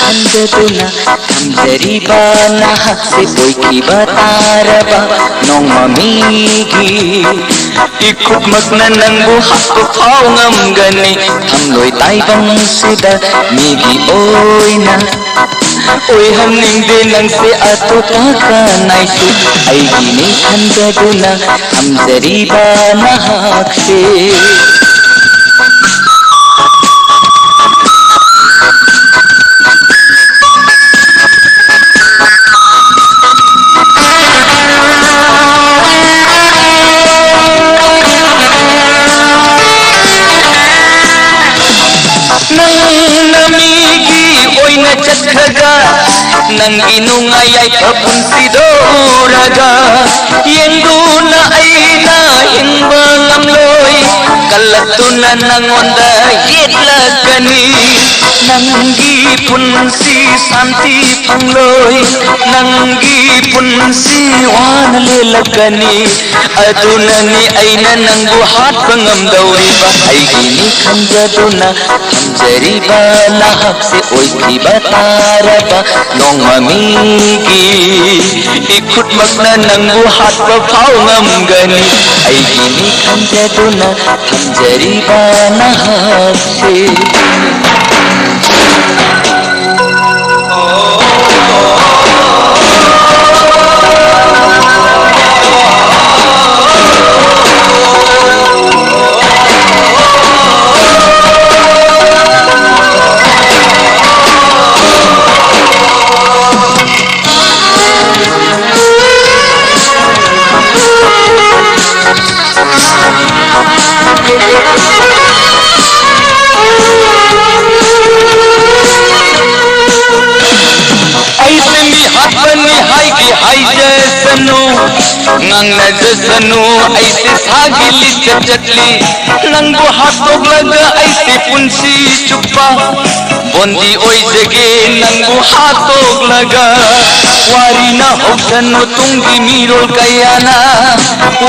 खंजदुना थमजरीबा नहासे बोयखिबा तारबा नोंमामीगी इखुटमकना नंगबु हाखौ फाव ngamgani thamloi taibangsida migi oina oihaningde nangse atopa kanaisu aigini khanjaduna thamjariba nahakse Chakhaga nang inungay papunsido raga yenduna aina hinba ngamloy kalatuna nangonda yetlagani nangi punsi santi pangloy nangi punsi wanalelagani adunani aina nangbu hat pangamdawriba aigini khanjaduna thamjariba nahakse oikhiba taraba nongmamigi ikhutmakna nangbu hatpa phau ngamgani aigini khanjaduna thamjariba nahakse ngangna jasanu aise sagili chachli nangbu hatok laga aise punsi chupa bondi oi jage nangbu hatok laga warina hausanu tungi mirol kayana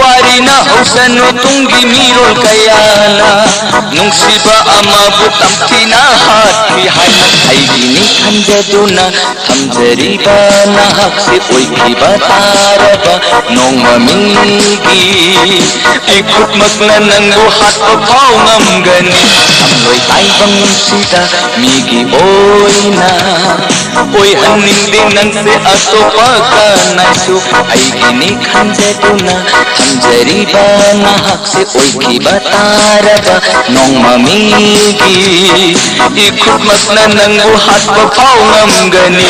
warina hausanu tungi mirol kayana nungsiba ama butamtina hati hai aigini khanjaduna thamjariba nahakse oikhiba taraba nongmamigi ikhutmakna nangbu hatpa phau ngamgani thamloi taibangsida migi oina oihaningde nangse atopa kanaisu aigini khanjaduna thamjariba nahakse oikhiba taraba nongmamigi ikhutmakna nangbu hatpa phau ngamgani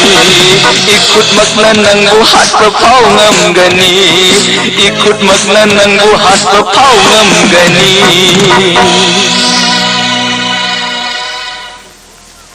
ikhutmakna nangbu hatpa phau ngamgani ikhutmakna nangbu hatpa phau ngamgani